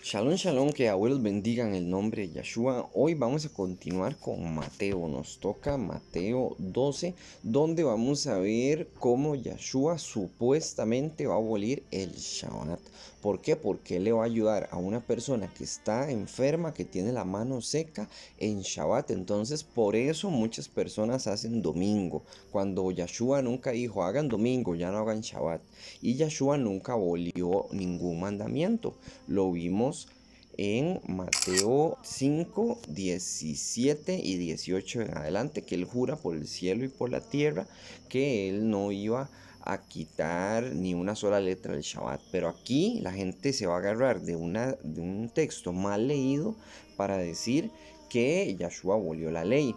Shalom, shalom, que abuelos bendigan el nombre de Yahshua. Hoy vamos a continuar con Mateo. Nos toca Mateo 12, donde vamos a ver cómo Yahshua supuestamente va a abolir el Shabbat. ¿Por qué? Porque él le va a ayudar a una persona que está enferma, que tiene la mano seca en Shabbat. Entonces, por eso muchas personas hacen domingo. Cuando Yahshua nunca dijo, hagan domingo, ya no hagan Shabbat. Y Yahshua nunca abolió ningún mandamiento. Lo vimos en Mateo 5, 17 y 18 en adelante, que él jura por el cielo y por la tierra que él no iba a quitar ni una sola letra del Shabbat. Pero aquí la gente se va a agarrar de un texto mal leído para decir que Yahshua abolió la ley.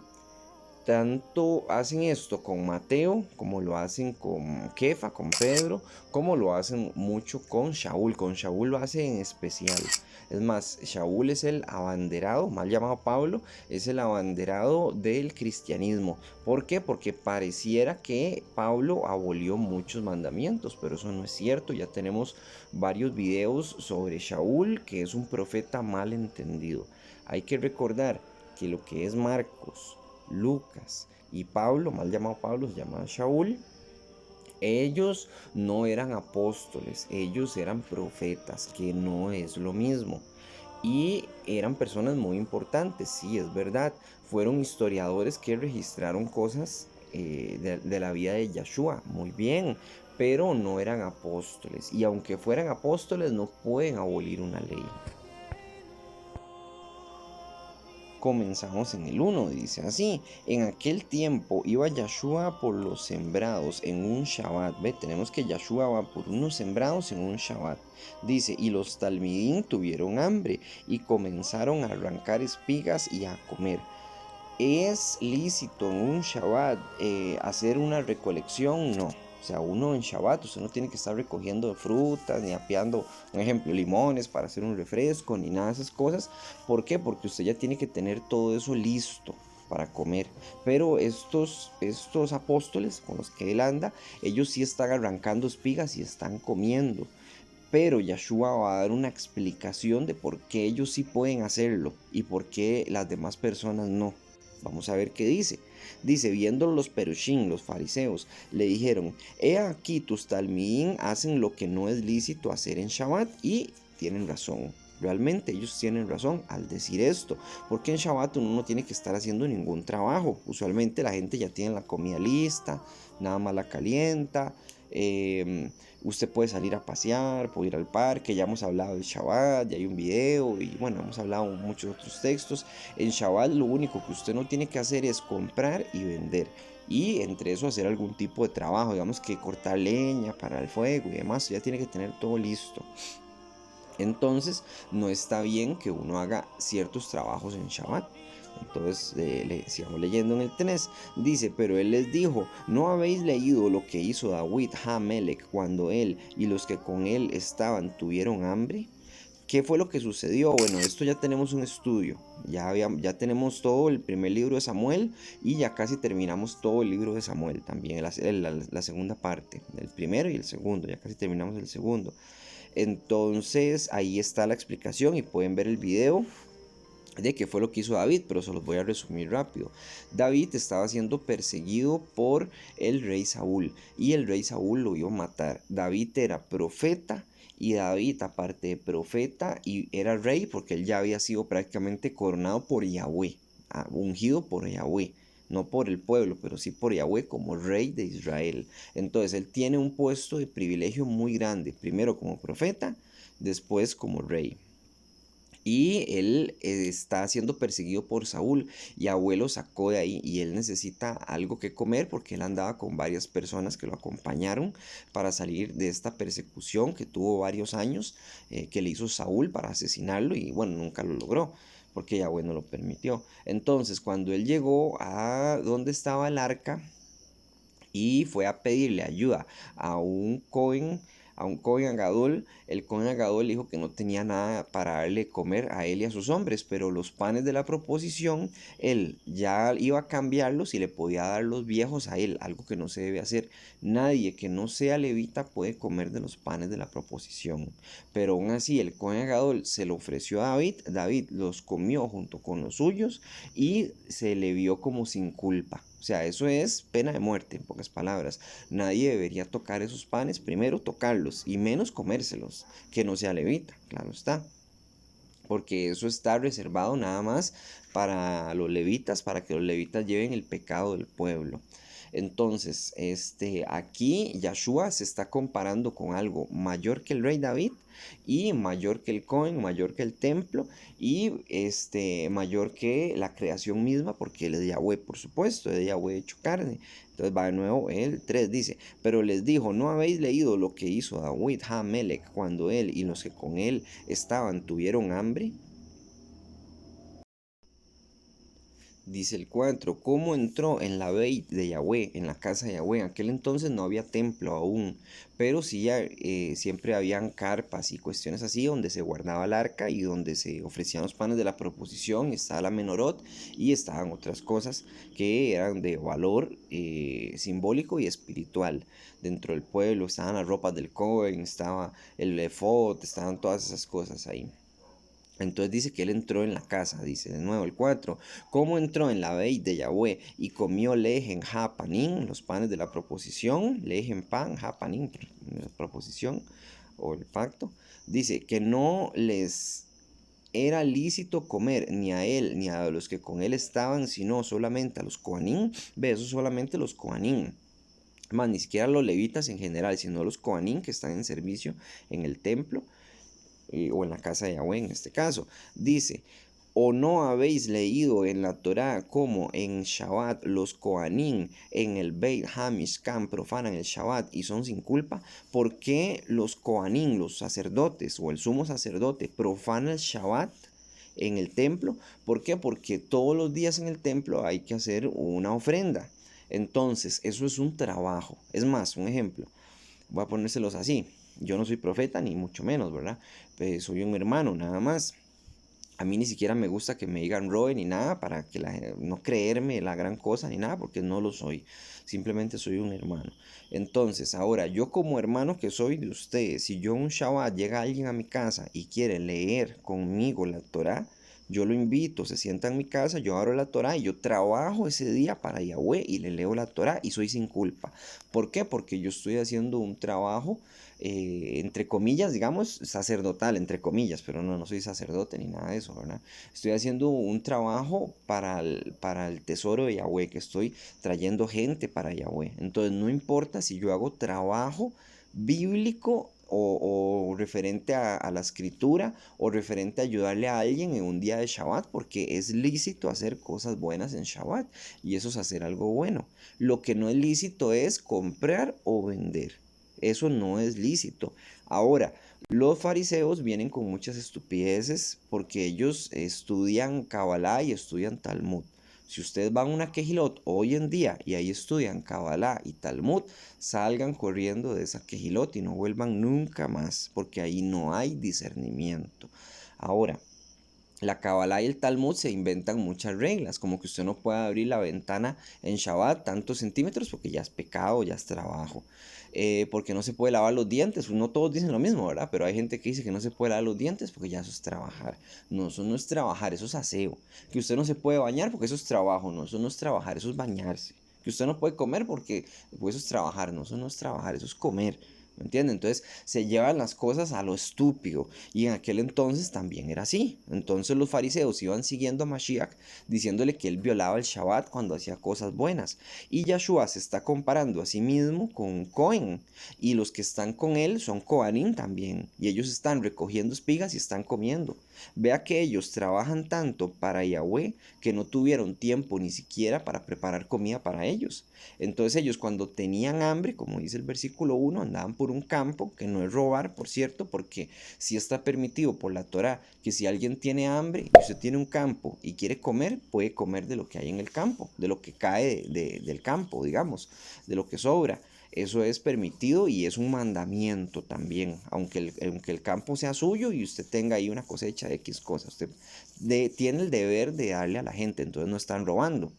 Tanto hacen esto con Mateo, como lo hacen con Kefa, con Pedro, como lo hacen mucho con Shaul. Con Shaul lo hacen en especial. Es más, Shaul es el abanderado, mal llamado Pablo, es el abanderado del cristianismo. ¿Por qué? Porque pareciera que Pablo abolió muchos mandamientos, pero eso no es cierto. Ya tenemos varios videos sobre Shaul, que es un profeta mal entendido. Hay que recordar que lo que es Marcos, Lucas y Pablo, mal llamado Pablo, se llamaba Shaul, ellos no eran apóstoles, ellos eran profetas, que no es lo mismo. Y eran personas muy importantes, sí, es verdad. Fueron historiadores que registraron cosas de la vida de Yahshua, muy bien, pero no eran apóstoles. Y aunque fueran apóstoles, no pueden abolir una ley. Comenzamos en el 1, dice así: en aquel tiempo iba Yahshua por los sembrados en un Shabbat. Ve, tenemos que Yahshua va por unos sembrados en un Shabbat. Dice, y los talmidín tuvieron hambre y comenzaron a arrancar espigas y a comer. ¿Es lícito en un Shabbat hacer una recolección? No. O sea, uno en Shabbat, usted no tiene que estar recogiendo frutas, ni apeando, por ejemplo, limones para hacer un refresco, ni nada de esas cosas. ¿Por qué? Porque usted ya tiene que tener todo eso listo para comer. Pero estos apóstoles con los que él anda, ellos sí están arrancando espigas y están comiendo. Pero Yahshua va a dar una explicación de por qué ellos sí pueden hacerlo y por qué las demás personas no. Vamos a ver qué dice. Dice, viendo los perushim, los fariseos, le dijeron, he aquí tus talmidín hacen lo que no es lícito hacer en Shabbat, y tienen razón. Realmente ellos tienen razón al decir esto, porque en Shabbat uno no tiene que estar haciendo ningún trabajo. Usualmente la gente ya tiene la comida lista, nada más la calienta. Usted puede salir a pasear, puede ir al parque. Ya hemos hablado del Shabbat, ya hay un video y bueno, hemos hablado muchos otros textos. En Shabbat lo único que usted no tiene que hacer es comprar y vender, y entre eso hacer algún tipo de trabajo, digamos que cortar leña para el fuego y demás. Ya tiene que tener todo listo. Entonces no está bien que uno haga ciertos trabajos en Shabbat. Entonces sigamos leyendo en el 3. Dice, pero él les dijo, ¿no habéis leído lo que hizo David Hamelech cuando él y los que con él estaban tuvieron hambre? ¿Qué fue lo que sucedió? Bueno, esto ya tenemos un estudio. Ya tenemos todo el primer libro de Samuel, y ya casi terminamos todo el libro de Samuel también, la segunda parte, el primero y el segundo, ya casi terminamos el segundo. Entonces ahí está la explicación y pueden ver el video de qué fue lo que hizo David, pero se los voy a resumir rápido. David estaba siendo perseguido por el rey Saúl, y el rey Saúl lo iba a matar. David era profeta, y David, aparte de profeta, y era rey porque él ya había sido prácticamente coronado por Yahweh, ungido por Yahweh. No por el pueblo, pero sí por Yahweh como rey de Israel. Entonces él tiene un puesto de privilegio muy grande, primero como profeta, después como rey. Y él está siendo perseguido por Saúl, y abuelo sacó de ahí, y él necesita algo que comer porque él andaba con varias personas que lo acompañaron para salir de esta persecución que tuvo varios años, que le hizo Saúl para asesinarlo, y bueno, nunca lo logró porque Yahweh no lo permitió. Entonces cuando él llegó a donde estaba el arca y fue a pedirle ayuda a un Cohen, a un Cohen Agadol. El Cohen Agadol dijo que no tenía nada para darle de comer a él y a sus hombres, pero los panes de la proposición, él ya iba a cambiarlos y le podía dar los viejos a él, algo que no se debe hacer. Nadie que no sea levita puede comer de los panes de la proposición. Pero aún así, el Cohen Agadol se lo ofreció a David, David los comió junto con los suyos y se le vio como sin culpa. O sea, eso es pena de muerte, en pocas palabras. Nadie debería tocar esos panes, primero tocarlos y menos comérselos, que no sea levita, claro está. Porque eso está reservado nada más para los levitas, para que los levitas lleven el pecado del pueblo. Entonces, aquí Yahshua se está comparando con algo mayor que el rey David y mayor que el Cohen, mayor que el templo y mayor que la creación misma, porque él es Yahweh, por supuesto, es Yahweh hecho carne. Entonces va de nuevo el 3, dice, pero les dijo, ¿no habéis leído lo que hizo David Hamelech cuando él y los que con él estaban tuvieron hambre? Dice el 4, ¿cómo entró en la Beit de Yahweh, en la casa de Yahweh? En aquel entonces no había templo aún, pero sí siempre habían carpas y cuestiones así donde se guardaba el arca y donde se ofrecían los panes de la proposición, estaba la menorot y estaban otras cosas que eran de valor simbólico y espiritual. Dentro del pueblo estaban las ropas del Cohen, estaba el efod, estaban todas esas cosas ahí. Entonces dice que él entró en la casa, dice de nuevo el 4. ¿Cómo entró en la Beit de Yahweh y comió lejen japanín, los panes de la proposición? Lejen pan, japanín, la proposición o el pacto. Dice que no les era lícito comer ni a él ni a los que con él estaban, sino solamente a los coanín. Ve, eso solamente los coanín. Más ni siquiera los levitas en general, sino los coanín que están en servicio en el templo o en la casa de Yahweh en este caso. Dice, ¿o no habéis leído en la Torá como en Shabbat los Kohanim en el Beit Hamishkan profanan el Shabbat y son sin culpa? ¿Por qué los Kohanim, los sacerdotes o el sumo sacerdote profana el Shabbat en el templo? ¿Por qué? Porque todos los días en el templo hay que hacer una ofrenda. Entonces, eso es un trabajo. Es más, un ejemplo. Voy a ponérselos así. Yo no soy profeta, ni mucho menos, ¿verdad? Pues soy un hermano, nada más. A mí ni siquiera me gusta que me digan Roe ni nada para que no creerme la gran cosa ni nada, porque no lo soy. Simplemente soy un hermano. Entonces, ahora, yo como hermano que soy de ustedes, si yo un Shabbat llega alguien a mi casa y quiere leer conmigo la Torah, yo lo invito, se sienta en mi casa, yo abro la Torah y yo trabajo ese día para Yahweh y le leo la Torah y soy sin culpa. ¿Por qué? Porque yo estoy haciendo un trabajo entre comillas, digamos, sacerdotal, entre comillas, pero no soy sacerdote ni nada de eso, ¿verdad? Estoy haciendo un trabajo para el tesoro de Yahweh, que estoy trayendo gente para Yahweh. Entonces, no importa si yo hago trabajo bíblico o referente a la escritura o referente a ayudarle a alguien en un día de Shabbat, porque es lícito hacer cosas buenas en Shabbat y eso es hacer algo bueno. Lo que no es lícito es comprar o vender. Eso no es lícito. Ahora, los fariseos vienen con muchas estupideces porque ellos estudian Kabbalah y estudian Talmud. Si ustedes van a una Kehilot hoy en día y ahí estudian Kabbalah y Talmud, salgan corriendo de esa Kehilot y no vuelvan nunca más, porque ahí no hay discernimiento. Ahora, la Kabbalah y el Talmud se inventan muchas reglas, como que usted no puede abrir la ventana en Shabbat tantos centímetros porque ya es pecado, ya es trabajo. Porque no se puede lavar los dientes, no todos dicen lo mismo, ¿verdad? Pero hay gente que dice que no se puede lavar los dientes porque ya eso es trabajar. No, eso no es trabajar, eso es aseo. Que usted no se puede bañar porque eso es trabajo, no, eso no es trabajar, eso es bañarse. Que usted no puede comer porque pues, eso es trabajar, no, eso no es trabajar, eso es comer. ¿Me entienden? Entonces se llevan las cosas a lo estúpido. Y en aquel entonces también era así. Entonces los fariseos iban siguiendo a Mashiach diciéndole que él violaba el Shabbat cuando hacía cosas buenas. Y Yahshua se está comparando a sí mismo con Cohen. Y los que están con él son Coanim también. Y ellos están recogiendo espigas y están comiendo. Vea que ellos trabajan tanto para Yahweh que no tuvieron tiempo ni siquiera para preparar comida para ellos. Entonces ellos cuando tenían hambre, como dice el versículo 1, andaban por un campo, que no es robar, por cierto, porque si está permitido por la Torah que si alguien tiene hambre y usted tiene un campo y quiere comer, puede comer de lo que hay en el campo, de lo que cae del campo, digamos, de lo que sobra. Eso es permitido y es un mandamiento también, aunque el campo sea suyo y usted tenga ahí una cosecha de X cosas. Usted tiene el deber de darle a la gente, entonces no están robando.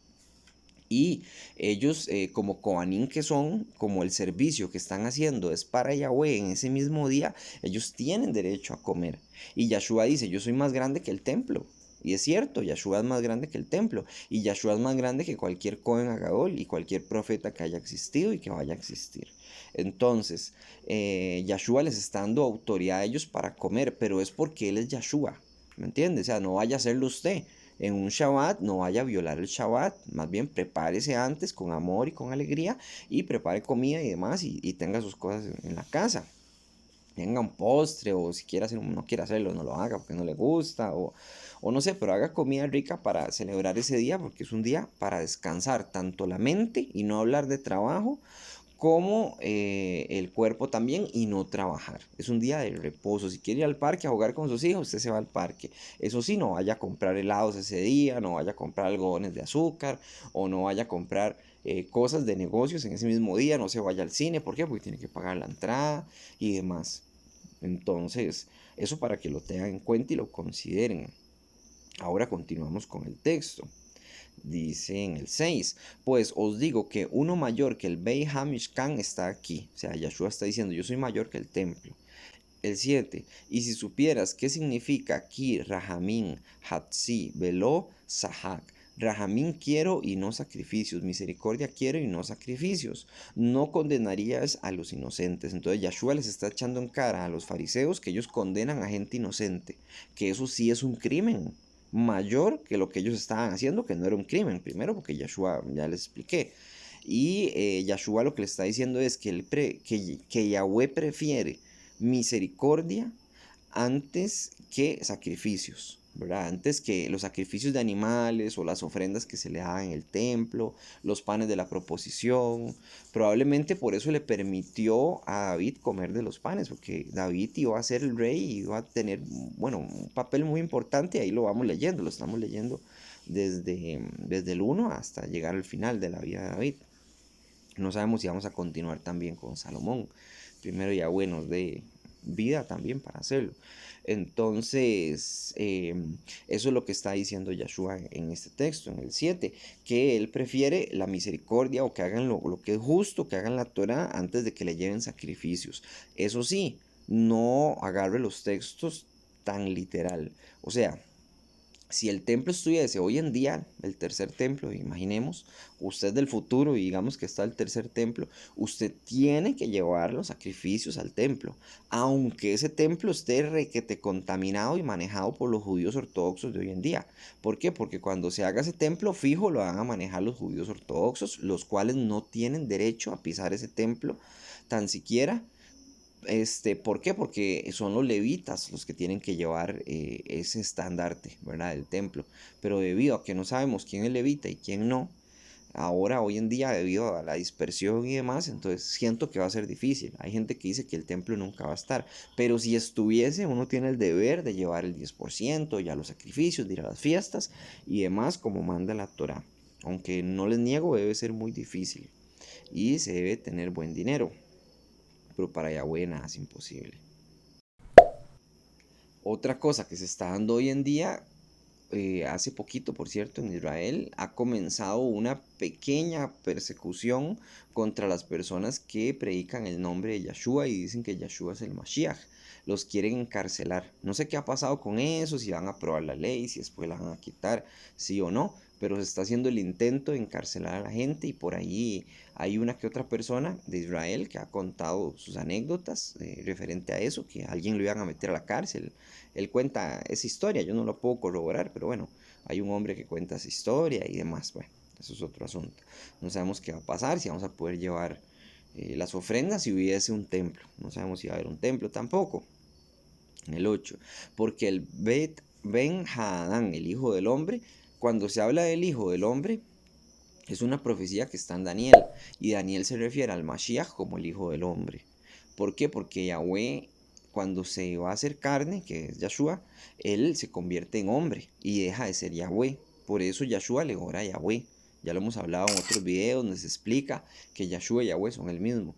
Y ellos, como Kohanim que son, como el servicio que están haciendo es para Yahweh en ese mismo día, ellos tienen derecho a comer. Y Yahshua dice, yo soy más grande que el templo. Y es cierto, Yahshua es más grande que el templo. Y Yahshua es más grande que cualquier Cohen Agadol y cualquier profeta que haya existido y que vaya a existir. Entonces, Yahshua les está dando autoridad a ellos para comer, pero es porque Él es Yahshua. ¿Me entiendes? O sea, no vaya a hacerlo usted en un Shabbat, no vaya a violar el Shabbat, más bien prepárese antes con amor y con alegría y prepare comida y demás y tenga sus cosas en la casa. Tenga un postre o si quiere hacer, no quiere hacerlo, no lo haga porque no le gusta o no sé, pero haga comida rica para celebrar ese día porque es un día para descansar tanto la mente y no hablar de trabajo como el cuerpo también y no trabajar. Es un día de reposo. Si quiere ir al parque a jugar con sus hijos, usted se va al parque. Eso sí, no vaya a comprar helados ese día, no vaya a comprar algodones de azúcar o no vaya a comprar cosas de negocios en ese mismo día, no se vaya al cine. ¿Por qué? Porque tiene que pagar la entrada y demás. Entonces, eso para que lo tengan en cuenta y lo consideren. Ahora continuamos con el texto. Dice en el 6, pues os digo que uno mayor que el Beit HaMishkan está aquí. O sea, Yahshua está diciendo, yo soy mayor que el templo. El 7, y si supieras qué significa Ki, Rahamín, Hatzi, Velo, Sahak. Rahamín quiero y no sacrificios, misericordia quiero y no sacrificios. No condenarías a los inocentes. Entonces Yahshua les está echando en cara a los fariseos que ellos condenan a gente inocente, que eso sí es un crimen mayor que lo que ellos estaban haciendo, que no era un crimen. Primero porque Yahshua, ya les expliqué. Y Yahshua lo que le está diciendo es que, que Yahweh prefiere misericordia antes que sacrificios, ¿verdad? Antes que los sacrificios de animales o las ofrendas que se le hagan en el templo, los panes de la proposición. Probablemente por eso le permitió a David comer de los panes, porque David iba a ser el rey y iba a tener, bueno, un papel muy importante. Ahí lo vamos leyendo, lo estamos leyendo desde el 1 hasta llegar al final de la vida de David. No sabemos si vamos a continuar también con Salomón. Primero Yahweh nos dé vida también para hacerlo. Entonces, eso es lo que está diciendo Yahshua en este texto, en el 7, que él prefiere la misericordia o que hagan lo que es justo, que hagan la Torah antes de que le lleven sacrificios. Eso sí, no agarre los textos tan literal. O sea, si el templo estuviese hoy en día, el tercer templo, imaginemos, usted del futuro y digamos que está el tercer templo, usted tiene que llevar los sacrificios al templo, aunque ese templo esté requete contaminado y manejado por los judíos ortodoxos de hoy en día. ¿Por qué? Porque cuando se haga ese templo fijo lo van a manejar los judíos ortodoxos, los cuales no tienen derecho a pisar ese templo tan siquiera. ¿Por qué? Porque son los levitas los que tienen que llevar ese estandarte, ¿verdad? Del templo. Pero debido a que no sabemos quién es levita y quién no, ahora, hoy en día, debido a la dispersión y demás, entonces siento que va a ser difícil. Hay gente que dice que el templo nunca va a estar. Pero si estuviese, uno tiene el deber de llevar el 10%, ya los sacrificios, de ir a las fiestas y demás, como manda la Torah. Aunque no les niego, debe ser muy difícil. Y se debe tener buen dinero, pero para Yahweh nada es imposible. Otra cosa que se está dando hoy en día, hace poquito por cierto en Israel, ha comenzado una pequeña persecución contra las personas que predican el nombre de Yahshua y dicen que Yahshua es el Mashiach. Los quieren encarcelar. No sé qué ha pasado con eso, si van a aprobar la ley, si después la van a quitar, sí o no, pero se está haciendo el intento de encarcelar a la gente y por ahí hay una que otra persona de Israel que ha contado sus anécdotas referente a eso, que a alguien lo iban a meter a la cárcel. Él cuenta esa historia, yo no lo puedo corroborar, pero bueno, hay un hombre que cuenta esa historia y demás. Bueno, eso es otro asunto. No sabemos qué va a pasar, si vamos a poder llevar las ofrendas si hubiese un templo. No sabemos si va a haber un templo tampoco. En el 8, porque el Ben Hadán, el hijo del hombre, cuando se habla del hijo del hombre, es una profecía que está en Daniel, y Daniel se refiere al Mashiach como el hijo del hombre. ¿Por qué? Porque Yahweh, cuando se va a hacer carne, que es Yahshua, él se convierte en hombre y deja de ser Yahweh. Por eso Yahshua le ora a Yahweh. Ya lo hemos hablado en otros videos donde se explica que Yahshua y Yahweh son el mismo.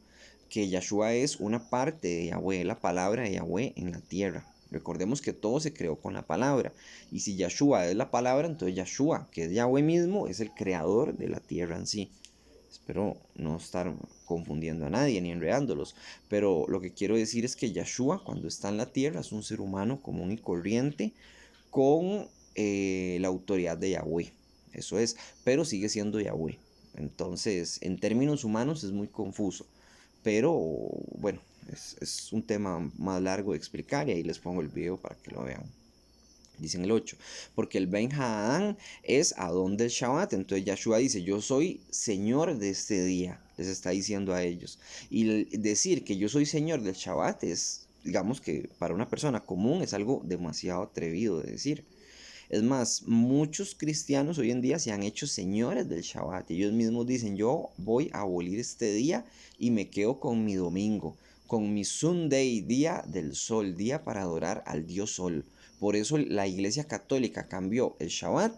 Que Yahshua es una parte de Yahweh, la palabra de Yahweh en la tierra. Recordemos que todo se creó con la palabra. Y si Yahshua es la palabra, entonces Yahshua, que es Yahweh mismo, es el creador de la tierra en sí. Espero no estar confundiendo a nadie ni enredándolos. Pero lo que quiero decir es que Yahshua, cuando está en la tierra, es un ser humano común y corriente con la autoridad de Yahweh. Eso es, pero sigue siendo Yahweh. Entonces, en términos humanos es muy confuso. Pero bueno, es un tema más largo de explicar y ahí les pongo el video para que lo vean. Dicen el 8, porque el Ben Hadán es Adón del Shabbat. Entonces Yahshua dice, yo soy Señor de este día, les está diciendo a ellos. Y decir que yo soy Señor del Shabbat es, digamos que para una persona común es algo demasiado atrevido de decir. Es más, muchos cristianos hoy en día se han hecho señores del Shabbat. Ellos mismos dicen, yo voy a abolir este día y me quedo con mi domingo, con mi Sunday, día del sol, día para adorar al Dios Sol. Por eso la Iglesia Católica cambió el Shabbat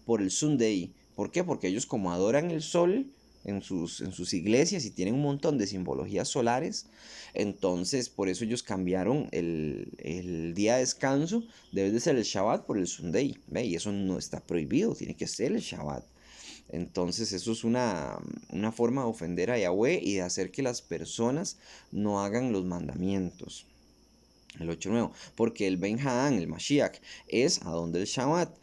por el Sunday. ¿Por qué? Porque ellos como adoran el sol en sus iglesias y tienen un montón de simbologías solares, entonces por eso ellos cambiaron el día de descanso, debe de ser el Shabbat por el Sunday, ¿ve? Y eso no está prohibido, tiene que ser el Shabbat. Entonces eso es una forma de ofender a Yahweh y de hacer que las personas no hagan los mandamientos. El 8 nuevo, porque el Ben Hadán, el Mashiach, es Adón del Shabbat.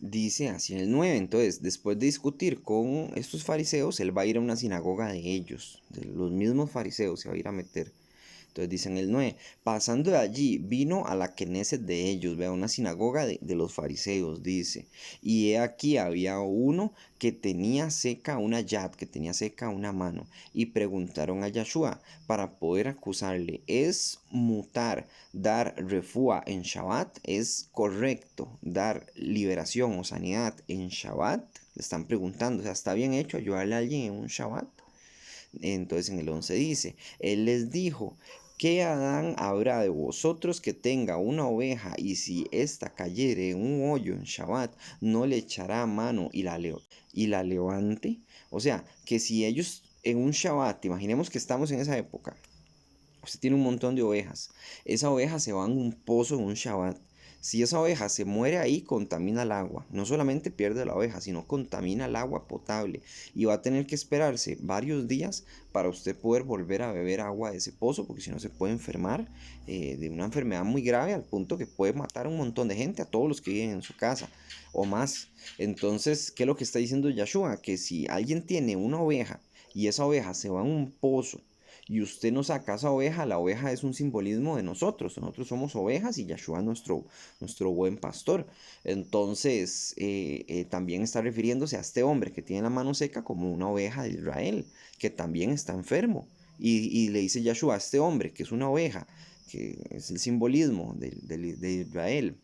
Dice así en el 9, entonces, después de discutir con estos fariseos, él va a ir a una sinagoga de ellos, de los mismos fariseos, se va a ir a meter. Entonces dice en el 9, pasando de allí, vino a la Knesset de ellos, vea, una sinagoga de los fariseos, dice. Y he aquí había uno que tenía seca una yad, que tenía seca una mano. Y preguntaron a Yahshua para poder acusarle, ¿es mutar, dar refúa en Shabbat? ¿Es correcto dar liberación o sanidad en Shabbat? Le están preguntando, o sea, ¿está bien hecho ayudarle a alguien en un Shabbat? Entonces en el 11 dice, él les dijo, ¿qué Adán habrá de vosotros que tenga una oveja y si ésta cayere en un hoyo en Shabbat, no le echará mano y la levante? O sea, que si ellos en un Shabbat, imaginemos que estamos en esa época, usted tiene un montón de ovejas, esa oveja se va en un pozo en un Shabbat. Si esa oveja se muere ahí, contamina el agua. No solamente pierde la oveja, sino contamina el agua potable. Y va a tener que esperarse varios días para usted poder volver a beber agua de ese pozo, porque si no se puede enfermar de una enfermedad muy grave al punto que puede matar a un montón de gente, a todos los que viven en su casa o más. Entonces, ¿qué es lo que está diciendo Yahshua? Que si alguien tiene una oveja y esa oveja se va en un pozo y usted no saca esa oveja, la oveja es un simbolismo de nosotros. Nosotros somos ovejas y Yahshua es nuestro buen pastor. Entonces, también está refiriéndose a este hombre que tiene la mano seca como una oveja de Israel, que también está enfermo. Y le dice Yahshua a este hombre, que es una oveja, que es el simbolismo de Israel,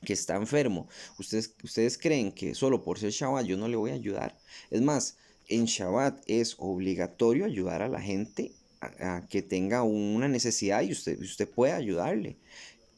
que está enfermo. Ustedes creen que solo por ser Shabbat yo no le voy a ayudar. Es más, en Shabbat es obligatorio ayudar a la gente a que tenga una necesidad y usted puede ayudarle.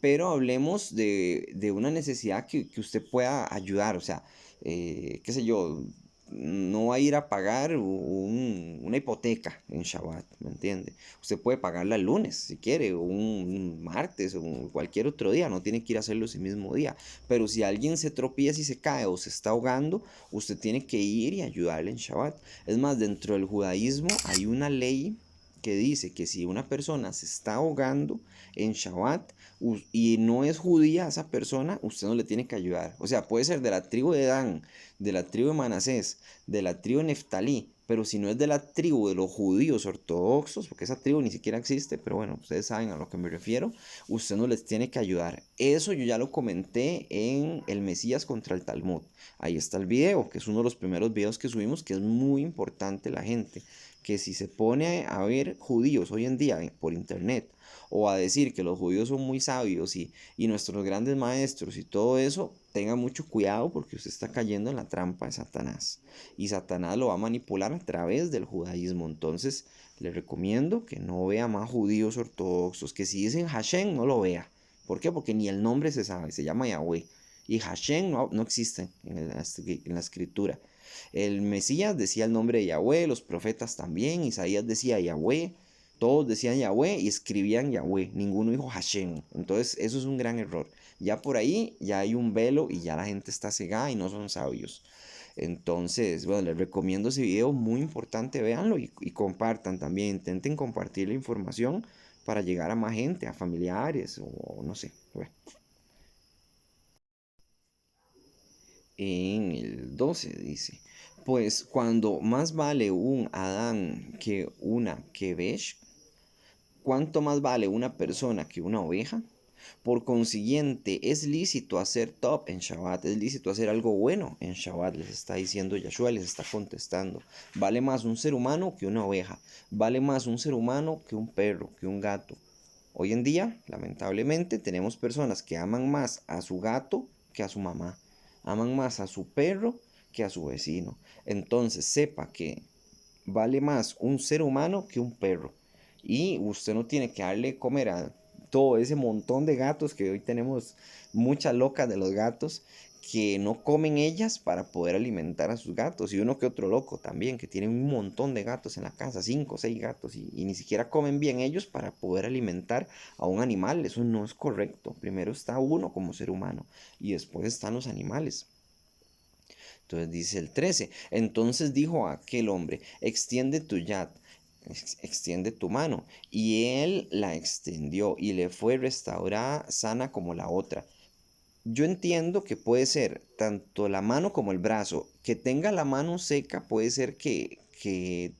Pero hablemos de una necesidad que usted pueda ayudar. O sea, qué sé yo, no va a ir a pagar una hipoteca en Shabbat, ¿me entiende? Usted puede pagarla el lunes si quiere, o un martes, o cualquier otro día, no tiene que ir a hacerlo ese mismo día. Pero si alguien se tropieza y se cae o se está ahogando, usted tiene que ir y ayudarle en Shabbat. Es más, dentro del judaísmo hay una ley que dice que si una persona se está ahogando en Shabbat y no es judía esa persona, usted no le tiene que ayudar. O sea, puede ser de la tribu de Dan, de la tribu de Manasés, de la tribu de Neftalí, pero si no es de la tribu de los judíos ortodoxos, porque esa tribu ni siquiera existe, pero bueno, ustedes saben a lo que me refiero, usted no les tiene que ayudar. Eso yo ya lo comenté en El Mesías contra el Talmud. Ahí está el video, que es uno de los primeros videos que subimos, que es muy importante la gente, que si se pone a ver judíos hoy en día por internet, o a decir que los judíos son muy sabios y nuestros grandes maestros y todo eso, tenga mucho cuidado porque usted está cayendo en la trampa de Satanás. Y Satanás lo va a manipular a través del judaísmo. Entonces, le recomiendo que no vea más judíos ortodoxos, que si dicen Hashem, no lo vea. ¿Por qué? Porque ni el nombre se sabe, se llama Yahweh. Y Hashem no existe en la escritura. El Mesías decía el nombre de Yahweh, los profetas también, Isaías decía Yahweh, todos decían Yahweh y escribían Yahweh, ninguno dijo Hashem. Entonces eso es un gran error. Ya por ahí ya hay un velo y ya la gente está cegada y no son sabios. Entonces, bueno, les recomiendo ese video, muy importante, véanlo y compartan también, intenten compartir la información para llegar a más gente, a familiares o no sé. Bueno. En el 12 dice, pues cuando más vale un Adán que una Kebesh, ¿cuánto más vale una persona que una oveja? Por consiguiente, es lícito hacer top en Shabbat, es lícito hacer algo bueno en Shabbat, les está diciendo Yahshua, les está contestando. Vale más un ser humano que una oveja, vale más un ser humano que un perro, que un gato. Hoy en día, lamentablemente, tenemos personas que aman más a su gato que a su mamá, aman más a su perro que a su vecino. Entonces, sepa que vale más un ser humano que un perro. Y usted no tiene que darle comer a todo ese montón de gatos que hoy tenemos, muchas locas de los gatos que no comen ellas para poder alimentar a sus gatos. Y uno que otro loco también, que tienen un montón de gatos en la casa, 5 o 6 gatos, y ni siquiera comen bien ellos para poder alimentar a un animal. Eso no es correcto. Primero está uno como ser humano y después están los animales. Entonces dice el 13. Entonces dijo aquel hombre, extiende tu yad, extiende tu mano. Y él la extendió y le fue restaurada sana como la otra. Yo entiendo que puede ser tanto la mano como el brazo. Que tenga la mano seca puede ser que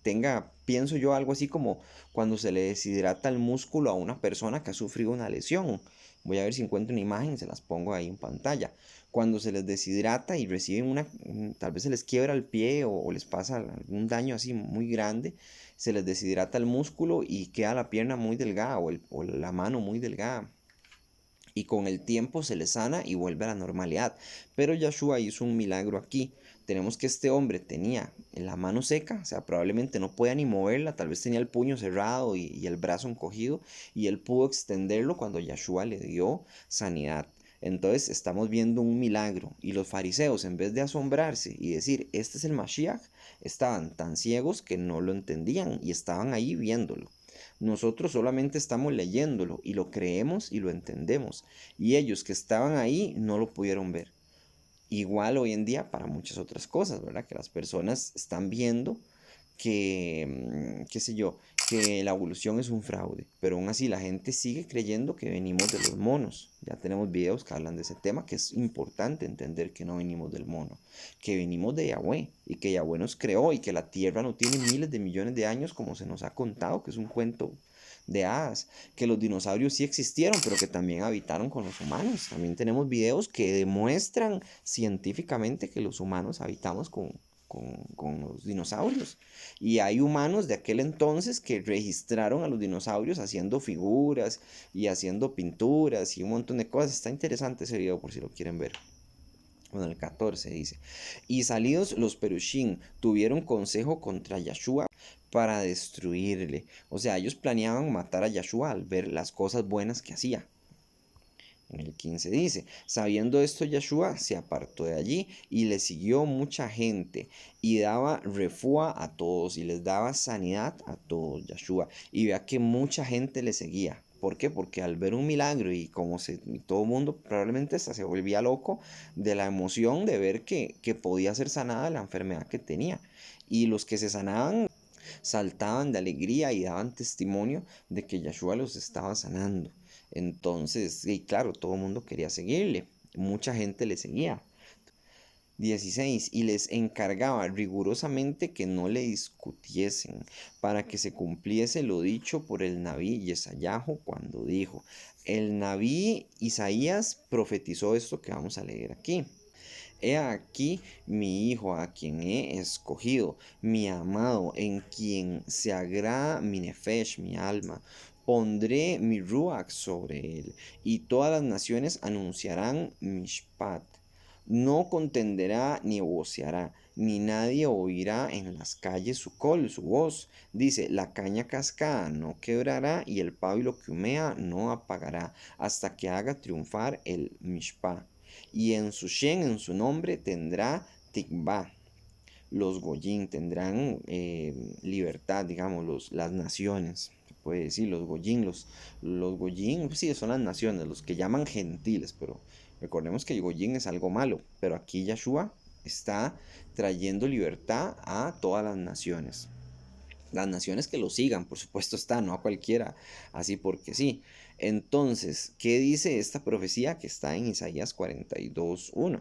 tenga, pienso yo, algo así como cuando se le deshidrata el músculo a una persona que ha sufrido una lesión. Voy a ver si encuentro una imagen, se las pongo ahí en pantalla. Cuando se les deshidrata y reciben tal vez se les quiebra el pie o les pasa algún daño así muy grande, se les deshidrata el músculo y queda la pierna muy delgada o la mano muy delgada y con el tiempo se le sana y vuelve a la normalidad. Pero Yahshua hizo un milagro aquí. Tenemos que este hombre tenía la mano seca, o sea, probablemente no podía ni moverla, tal vez tenía el puño cerrado y el brazo encogido, y él pudo extenderlo cuando Yahshua le dio sanidad. Entonces estamos viendo un milagro y los fariseos, en vez de asombrarse y decir, este es el Mashiach, estaban tan ciegos que no lo entendían y estaban ahí viéndolo. Nosotros solamente estamos leyéndolo y lo creemos y lo entendemos. Y ellos que estaban ahí no lo pudieron ver. Igual hoy en día para muchas otras cosas, ¿verdad? Que las personas están viendo qué sé yo, que la evolución es un fraude, pero aún así la gente sigue creyendo que venimos de los monos. Ya tenemos videos que hablan de ese tema, que es importante entender que no venimos del mono, que venimos de Yahweh y que Yahweh nos creó y que la tierra no tiene miles de millones de años como se nos ha contado, que es un cuento de hadas, que los dinosaurios sí existieron, pero que también habitaron con los humanos. También tenemos videos que demuestran científicamente que los humanos habitamos con los dinosaurios. Y hay humanos de aquel entonces que registraron a los dinosaurios haciendo figuras y haciendo pinturas y un montón de cosas. Está interesante ese video por si lo quieren ver. Bueno, el 14 dice, y salidos los Perushim tuvieron consejo contra Yahshua para destruirle. O sea, ellos planeaban matar a Yahshua al ver las cosas buenas que hacía. En el 15 dice, sabiendo esto Yahshua se apartó de allí y le siguió mucha gente y daba refúa a todos y les daba sanidad a todos Yahshua. Y vea que mucha gente le seguía. ¿Por qué? Porque al ver un milagro y todo el mundo probablemente hasta se volvía loco de la emoción de ver que podía ser sanada la enfermedad que tenía. Y los que se sanaban saltaban de alegría y daban testimonio de que Yahshua los estaba sanando. Entonces, y claro, todo el mundo quería seguirle, mucha gente le seguía. 16. Y les encargaba rigurosamente que no le discutiesen, para que se cumpliese lo dicho por el Nabí Yesayahu cuando dijo, el Nabí Isaías profetizó esto que vamos a leer aquí. He aquí mi hijo a quien he escogido, mi amado, en quien se agrada mi nefesh, mi alma. Pondré mi ruach sobre él, y todas las naciones anunciarán mishpat. No contenderá ni voceará, ni nadie oirá en las calles su col, su voz. Dice, la caña cascada no quebrará, y el pábilo que humea no apagará, hasta que haga triunfar el mishpat. y en su Shen, en su nombre, tendrá Tikvah. Los Goyim tendrán libertad, digamos, las naciones. Se puede decir, los Goyim, pues sí, son las naciones, los que llaman gentiles, pero recordemos que el Goyim es algo malo, pero aquí Yahshua está trayendo libertad a todas las naciones. Las naciones que lo sigan, por supuesto está, no a cualquiera, así porque sí. Entonces, ¿qué dice esta profecía que está en Isaías 42:1?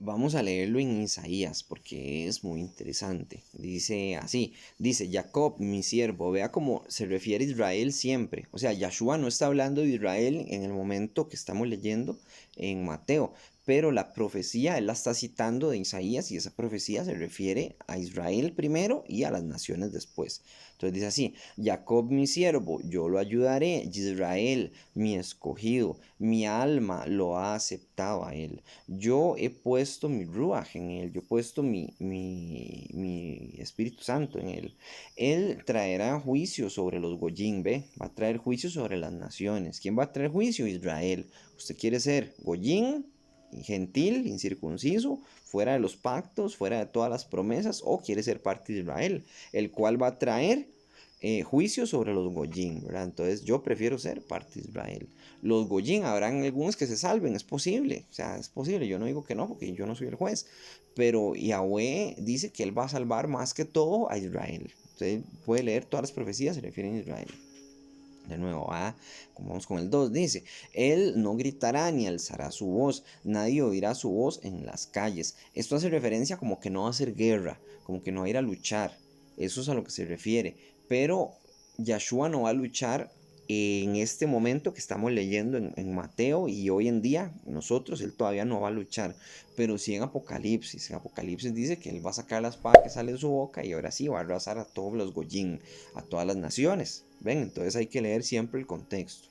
Vamos a leerlo en Isaías porque es muy interesante. Dice así, dice Jacob, mi siervo, vea cómo se refiere a Israel siempre. O sea, Yahshua no está hablando de Israel en el momento que estamos leyendo en Mateo, pero la profecía él la está citando de Isaías y esa profecía se refiere a Israel primero y a las naciones después. Entonces dice así, Jacob mi siervo, yo lo ayudaré, Israel mi escogido, mi alma lo ha aceptado a él. Yo he puesto mi ruaj en él, yo he puesto mi Espíritu Santo en él. Él traerá juicio sobre los Goyim, ¿ve? Va a traer juicio sobre las naciones. ¿Quién va a traer juicio? Israel. ¿Usted quiere ser Goyim, gentil, incircunciso, fuera de los pactos, fuera de todas las promesas, o quiere ser parte de Israel, el cual va a traer juicio sobre los Goyim, ¿verdad? Entonces yo prefiero ser parte de Israel. Los Goyim, habrán algunos que se salven, es posible, o sea, es posible, yo no digo que no, porque yo no soy el juez, pero Yahweh dice que él va a salvar más que todo a Israel. Usted puede leer todas las profecías, se refieren a Israel. De nuevo, como vamos con el 2, dice, él no gritará ni alzará su voz, nadie oirá su voz en las calles. Esto hace referencia como que no va a hacer guerra, como que no va a ir a luchar. Eso es a lo que se refiere. Pero Yahshua no va a luchar en este momento que estamos leyendo en Mateo y hoy en día nosotros, él todavía no va a luchar, pero sí en Apocalipsis dice que él va a sacar la espada que sale de su boca y ahora sí va a arrasar a todos los Goyim, a todas las naciones. ¿Ven? Entonces hay que leer siempre el contexto.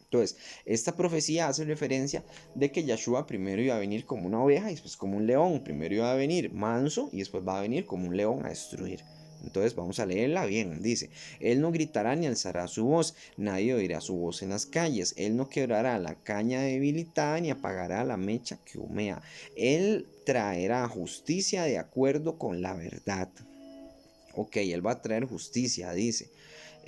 Entonces, esta profecía hace referencia de que Yahshua primero iba a venir como una oveja y después como un león. Primero iba a venir manso y después va a venir como un león a destruir. Entonces vamos a leerla bien. Dice, él no gritará ni alzará su voz, nadie oirá su voz en las calles, él no quebrará la caña debilitada ni apagará la mecha que humea. Él traerá justicia de acuerdo con la verdad. Ok, él va a traer justicia, dice.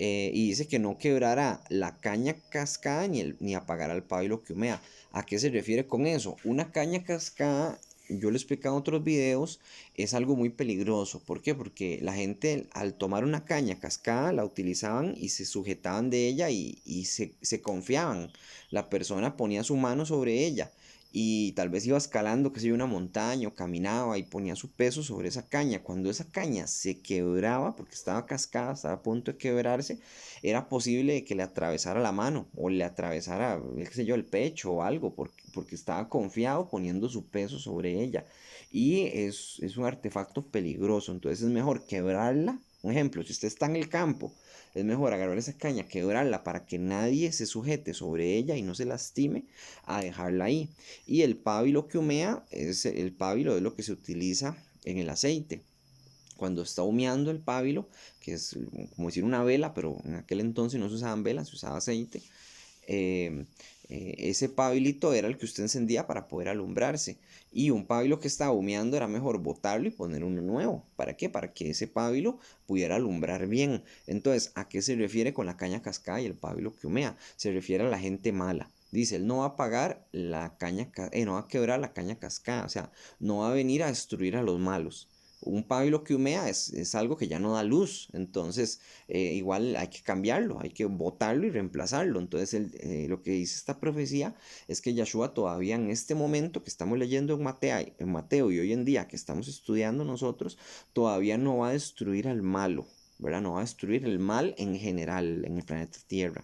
Y dice que no quebrará la caña cascada ni apagará el pabilo que humea. ¿A qué se refiere con eso? Una caña cascada, yo lo he explicado en otros videos, es algo muy peligroso. ¿Por qué? Porque la gente al tomar una caña cascada la utilizaban y se sujetaban de ella y se confiaban. La persona ponía su mano sobre ella y tal vez iba escalando, que sé yo, una montaña o caminaba y ponía su peso sobre esa caña. Cuando esa caña se quebraba, porque estaba cascada, estaba a punto de quebrarse, era posible que le atravesara la mano o le atravesara, qué sé yo, el pecho o algo, porque estaba confiado poniendo su peso sobre ella. Y es un artefacto peligroso, entonces es mejor quebrarla. Un ejemplo, si usted está en el campo, es mejor agarrar esa caña, quebrarla para que nadie se sujete sobre ella y no se lastime, a dejarla ahí. Y el pábilo que humea, el pábilo es lo que se utiliza en el aceite. Cuando está humeando el pábilo, que es como decir una vela, pero en aquel entonces no se usaban velas, se usaba aceite. eh, Ese pabilito era el que usted encendía para poder alumbrarse. Y un pábilo que estaba humeando era mejor botarlo y poner uno nuevo. ¿Para qué? Para que ese pábilo pudiera alumbrar bien. Entonces, ¿a qué se refiere con la caña cascada y el pábilo que humea? Se refiere a la gente mala. Dice, él no va a apagar la caña, no va a quebrar la caña cascada, o sea, no va a venir a destruir a los malos. Un pábilo que humea es algo que ya no da luz, entonces igual hay que cambiarlo, hay que botarlo y reemplazarlo. Entonces lo que dice esta profecía es que Yahshua todavía en este momento que estamos leyendo en Mateo y hoy en día que estamos estudiando nosotros, todavía no va a destruir al malo, ¿verdad? No va a destruir el mal en general en el planeta Tierra.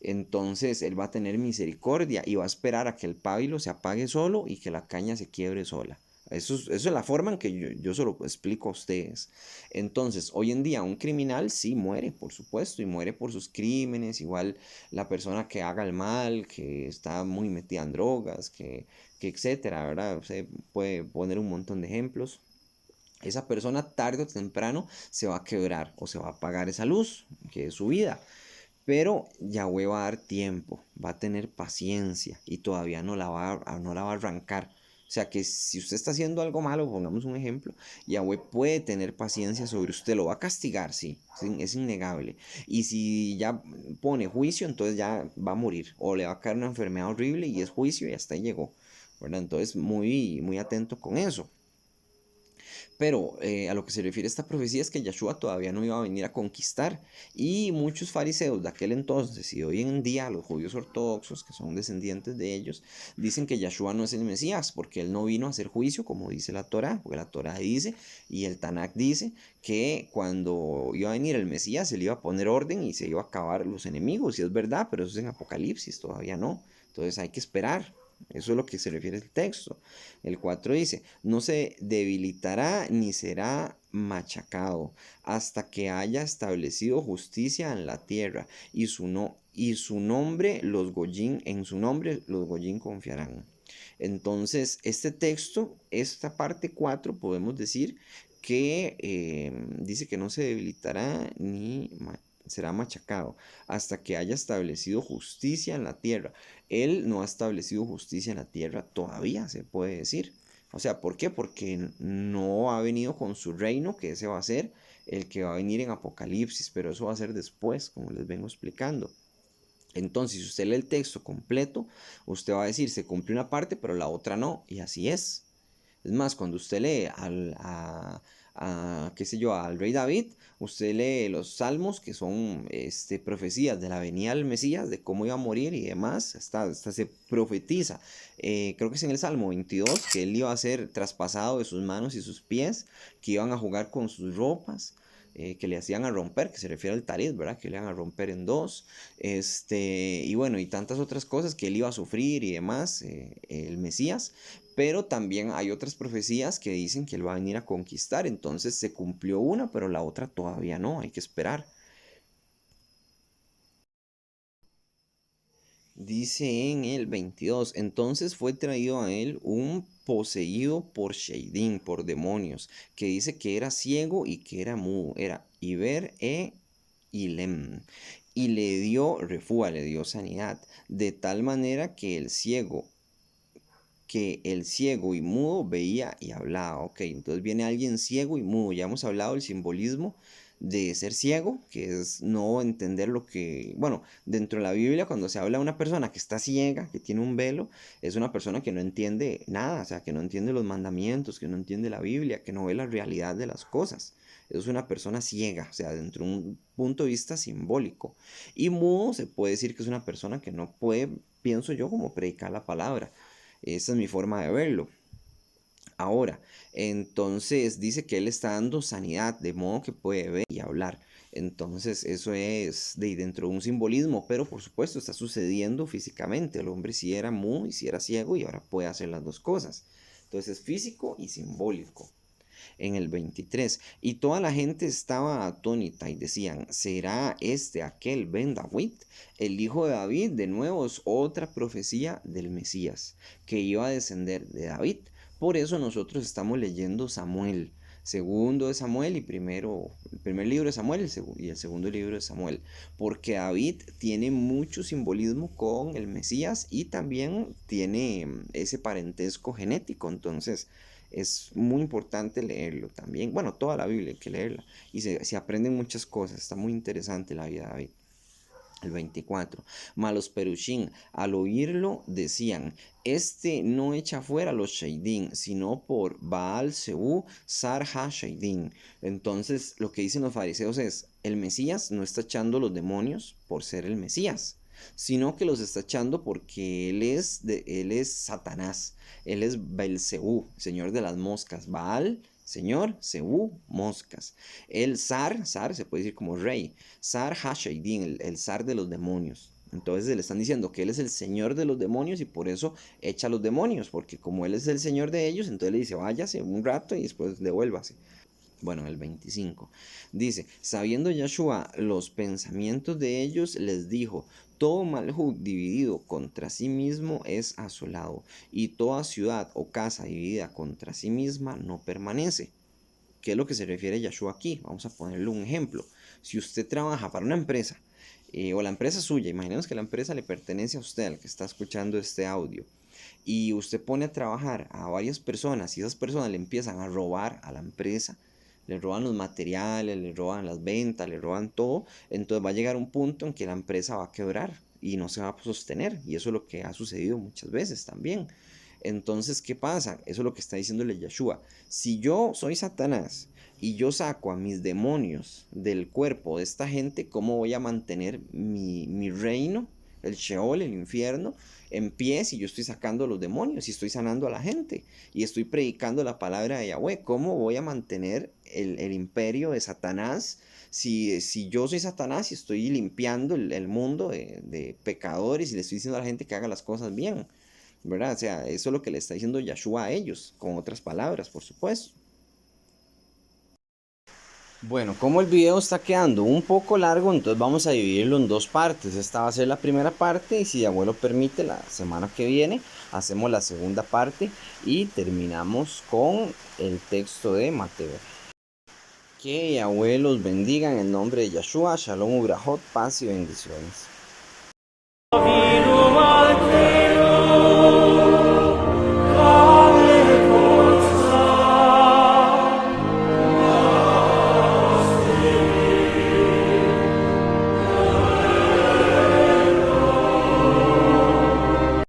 Entonces él va a tener misericordia y va a esperar a que el pábilo se apague solo y que la caña se quiebre sola. Eso es la forma en que yo se lo explico a ustedes. Entonces, hoy en día un criminal sí muere, por supuesto, y muere por sus crímenes. Igual la persona que haga el mal, que está muy metida en drogas, que etcétera, ¿verdad? Se puede poner un montón de ejemplos. Esa persona tarde o temprano se va a quebrar o se va a apagar esa luz, que es su vida. Pero Yahweh va a dar tiempo, va a tener paciencia y todavía no la va a arrancar. O sea que si usted está haciendo algo malo, pongamos un ejemplo, Yahweh puede tener paciencia sobre usted, lo va a castigar, sí, es innegable. Y si ya pone juicio, entonces ya va a morir o le va a caer una enfermedad horrible y es juicio y hasta ahí llegó, ¿verdad? Entonces muy atento con eso. Pero a lo que se refiere esta profecía es que Yahshua todavía no iba a venir a conquistar. Y muchos fariseos de aquel entonces y hoy en día los judíos ortodoxos, que son descendientes de ellos, dicen que Yahshua no es el Mesías porque él no vino a hacer juicio como dice la Torá, porque la Torá dice y el Tanakh dice que cuando iba a venir el Mesías él iba a poner orden y se iba a acabar los enemigos. Y es verdad, pero eso es en Apocalipsis, todavía no. Entonces hay que esperar. Eso es lo que se refiere el texto. El 4 dice, no se debilitará ni será machacado hasta que haya establecido justicia en la tierra y su nombre los Goyim, en su nombre los Goyim confiarán. Entonces, este texto, esta parte 4 podemos decir que dice que no se debilitará ni será machacado hasta que haya establecido justicia en la tierra. Él no ha establecido justicia en la tierra todavía, se puede decir. O sea, ¿por qué? Porque no ha venido con su reino, que ese va a ser el que va a venir en Apocalipsis, pero eso va a ser después, como les vengo explicando. Entonces, si usted lee el texto completo, usted va a decir, se cumple una parte, pero la otra no, y así es. Es más, cuando usted lee qué sé yo, al rey David, usted lee los salmos, que son profecías de la venida del Mesías, de cómo iba a morir y demás, hasta se profetiza. Creo que es en el Salmo 22, que él iba a ser traspasado de sus manos y sus pies, que iban a jugar con sus ropas. Que le hacían a romper, que se refiere al tarit, ¿verdad? Que le iban a romper en dos, y bueno, y tantas otras cosas que él iba a sufrir y demás, el Mesías. Pero también hay otras profecías que dicen que él va a venir a conquistar. Entonces se cumplió una, pero la otra todavía no. Hay que esperar. Dice en el 22, entonces fue traído a él un poseído por Sheidim, por demonios, que dice que era ciego y que era mudo, era Iber e Ilem, y le dio refúa, le dio sanidad, de tal manera que el ciego y mudo veía y hablaba. Ok, entonces viene alguien ciego y mudo. Ya hemos hablado del simbolismo de ser ciego, que es no entender lo que, bueno, dentro de la Biblia cuando se habla de una persona que está ciega, que tiene un velo, es una persona que no entiende nada, o sea, que no entiende los mandamientos, que no entiende la Biblia, que no ve la realidad de las cosas. Es una persona ciega, o sea, dentro de un punto de vista simbólico. Y mudo se puede decir que es una persona que no puede, pienso yo, como predicar la palabra. Esa es mi forma de verlo. Ahora, entonces dice que él está dando sanidad, de modo que puede ver y hablar. Entonces, eso es de dentro de un simbolismo, pero por supuesto está sucediendo físicamente. El hombre sí era mudo y sí era ciego y ahora puede hacer las dos cosas. Entonces, es físico y simbólico en el 23. Y toda la gente estaba atónita y decían, ¿será este aquel Ben David? El hijo de David, de nuevo es otra profecía del Mesías, que iba a descender de David. Por eso nosotros estamos leyendo Samuel, segundo de Samuel y el primer libro de Samuel y el segundo libro de Samuel, porque David tiene mucho simbolismo con el Mesías y también tiene ese parentesco genético. Entonces es muy importante leerlo también. Bueno, toda la Biblia hay que leerla y se aprenden muchas cosas. Está muy interesante la vida de David. El 24. Malos Perushim, al oírlo, decían: Este no echa fuera a los Sheidim, sino por Baal Zeú Sar Ha-Sheidim. Entonces, lo que dicen los fariseos es: el Mesías no está echando los demonios por ser el Mesías, sino que los está echando porque él es Satanás, él es Belcebú, señor de las moscas. Baal, señor, Zeú, moscas. El zar se puede decir como rey. Sar Hashaidin, el zar de los demonios. Entonces le están diciendo que él es el señor de los demonios y por eso echa a los demonios, porque como él es el señor de ellos, entonces le dice, váyase un rato y después devuélvase. Bueno, el 25. Dice, sabiendo Yahshua los pensamientos de ellos, les dijo, todo Malhut dividido contra sí mismo es asolado, y toda ciudad o casa dividida contra sí misma no permanece. ¿Qué es lo que se refiere Yahshua aquí? Vamos a ponerle un ejemplo. Si usted trabaja para una empresa o la empresa suya, imaginemos que la empresa le pertenece a usted, al que está escuchando este audio, y usted pone a trabajar a varias personas y esas personas le empiezan a robar a la empresa, le roban los materiales, le roban las ventas, le roban todo, entonces va a llegar un punto en que la empresa va a quebrar y no se va a sostener. Y eso es lo que ha sucedido muchas veces también. Entonces, ¿qué pasa? Eso es lo que está diciéndole Yeshua. Si yo soy Satanás y yo saco a mis demonios del cuerpo de esta gente, ¿cómo voy a mantener mi reino, el Sheol, el infierno, en pie si yo estoy sacando a los demonios y estoy sanando a la gente y estoy predicando la palabra de Yahweh? ¿Cómo voy a mantener el imperio de Satanás si yo soy Satanás y estoy limpiando el mundo de pecadores y le estoy diciendo a la gente que haga las cosas bien? ¿Verdad? O sea, eso es lo que le está diciendo Yahshua a ellos, con otras palabras, por supuesto. Bueno, como el video está quedando un poco largo, entonces vamos a dividirlo en dos partes. Esta va a ser la primera parte y si Yahweh lo permite, la semana que viene hacemos la segunda parte y terminamos con el texto de Mateo. Que Yahweh los bendiga en el nombre de Yahshua. Shalom, Ubrahot, paz y bendiciones.